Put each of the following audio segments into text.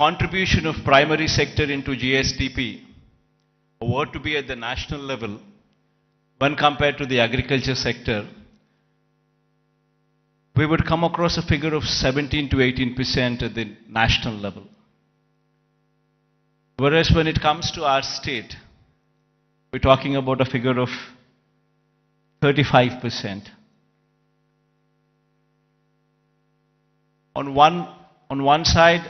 contribution of primary sector into GSDP were to be at the national level, when compared to the agriculture sector, we would come across a figure of 17 to 18% at the national level. Whereas when it comes to our state, we're talking about a figure of 35%. On one side,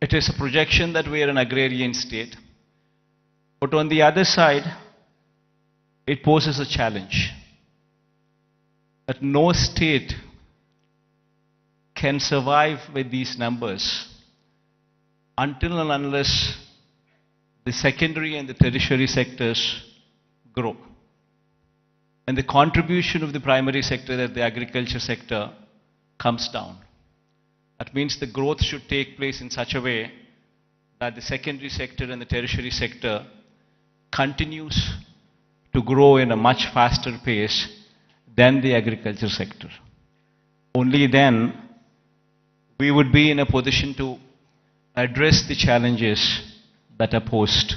it is a projection that we are an agrarian state. But on the other side, it poses a challenge that no state can survive with these numbers until and unless the secondary and the tertiary sectors grow. And the contribution of the primary sector at the agriculture sector comes down. That means the growth should take place in such a way that the secondary sector and the tertiary sector continues to grow in a much faster pace than the agriculture sector. Only then we would be in a position to address the challenges that are posed.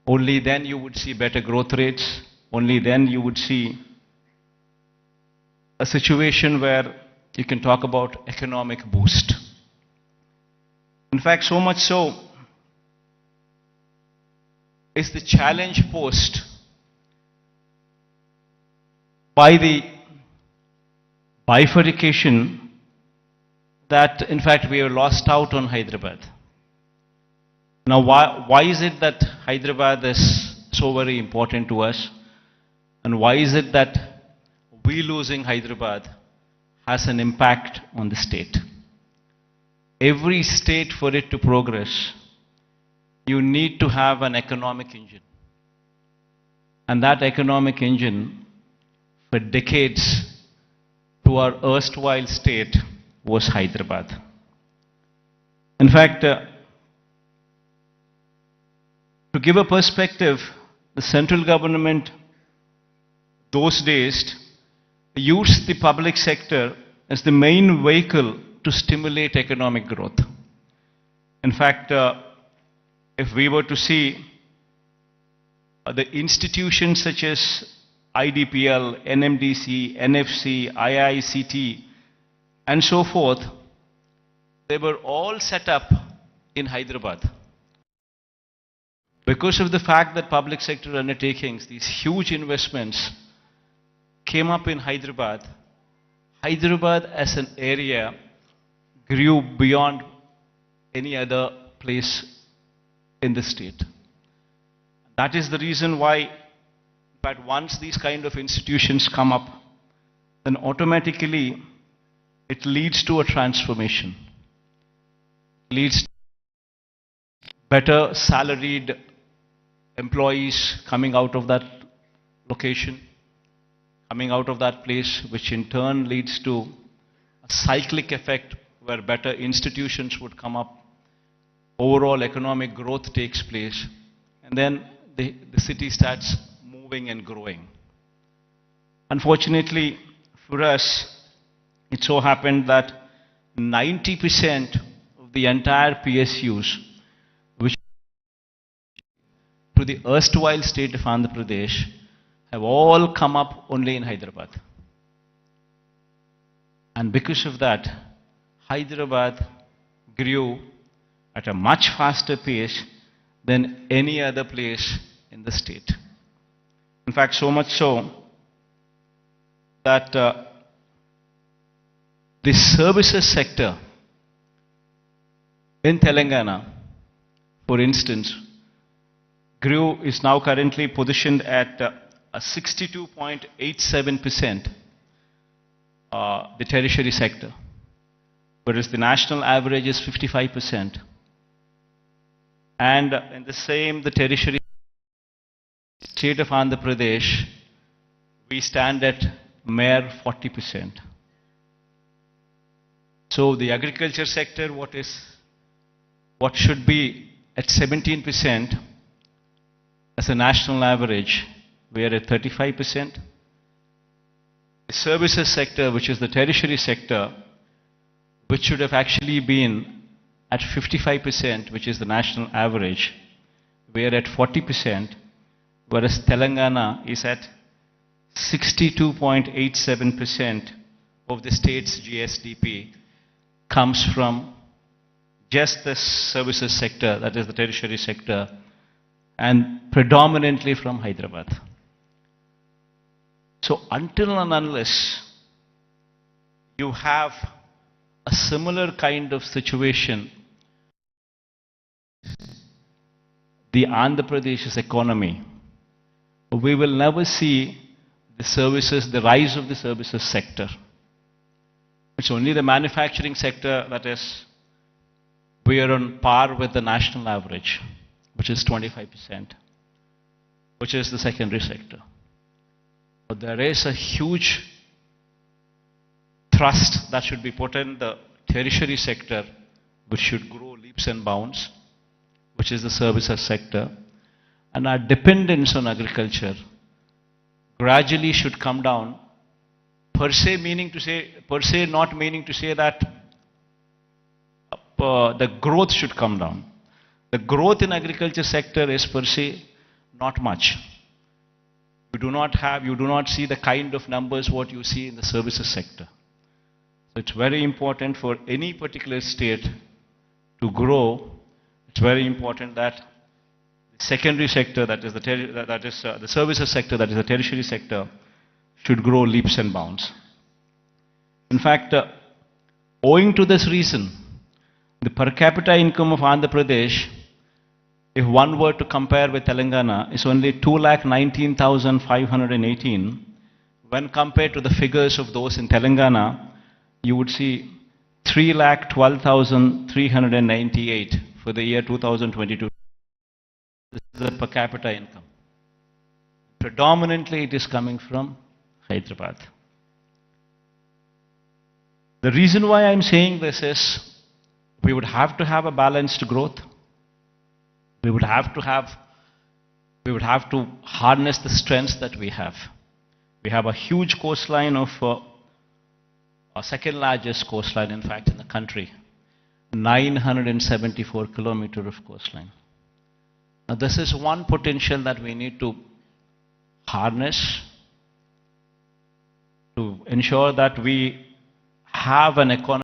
Only then you would see better growth rates. Only then you would see a situation where you can talk about economic boost. In fact, so much so is the challenge posed by the bifurcation that in fact we have lost out on Hyderabad. Now why is it that Hyderabad is so very important to us? And why is it that we losing Hyderabad has an impact on the state? Every state, for it to progress, you need to have an economic engine. And that economic engine, for decades, to our erstwhile state, was Hyderabad. In fact, to give a perspective, the central government those days used the public sector as the main vehicle to stimulate economic growth. In fact, if we were to see the institutions such as IDPL, NMDC, NFC, IICT, and so forth, they were all set up in Hyderabad. Because of the fact that public sector undertakings, these huge investments, came up in Hyderabad, Hyderabad as an area grew beyond any other place in the state. That is the reason why, but once these kind of institutions come up, then automatically it leads to a transformation. It leads to better salaried employees coming out of that location, coming out of that place, which in turn leads to a cyclic effect where better institutions would come up, overall economic growth takes place, and then the city starts moving and growing. Unfortunately for us, it so happened that 90% of the entire PSUs, which to the erstwhile state of Andhra Pradesh, have all come up only in Hyderabad. And because of that, Hyderabad grew at a much faster pace than any other place in the state. In fact, so much so that the services sector in Telangana, for instance, is now currently positioned at a 62.87%, the tertiary sector, whereas the national average is 55%. And in the same, the tertiary state of Andhra Pradesh, we stand at mere 40%. So the agriculture sector, what should be at 17% as a national average, we are at 35%. The services sector, which is the tertiary sector, which should have actually been at 55%, which is the national average. We are at 40%, whereas Telangana is at 62.87% of the state's GSDP comes from just the services sector, that is the tertiary sector, and predominantly from Hyderabad. So until and unless you have a similar kind of situation, the Andhra Pradesh's economy, we will never see the services, the rise of the services sector. It's only the manufacturing sector that is, we are on par with the national average, which is 25%, which is the secondary sector. But there is a huge thrust that should be put in the tertiary sector, which should grow leaps and bounds, which is the services sector. And our dependence on agriculture gradually should come down, per se not meaning to say that the growth should come down. The growth in agriculture sector is per se not much. You do not see the kind of numbers what you see in the services sector. So it's very important for any particular state to grow. It's very important that the secondary sector, that is the services sector, that is the tertiary sector, should grow leaps and bounds. In fact, owing to this reason, the per capita income of Andhra Pradesh, if one were to compare with Telangana, is only 2,19,518. When compared to the figures of those in Telangana, you would see 3,12,398 for the year 2022. This is the per capita income. Predominantly it is coming from Hyderabad. The reason why I'm saying this is, we would have to have a balanced growth. We would have to harness the strengths that we have. We have a huge coastline of our second largest coastline, in fact, in the country. 974 kilometers of coastline. Now, this is one potential that we need to harness to ensure that we have an economy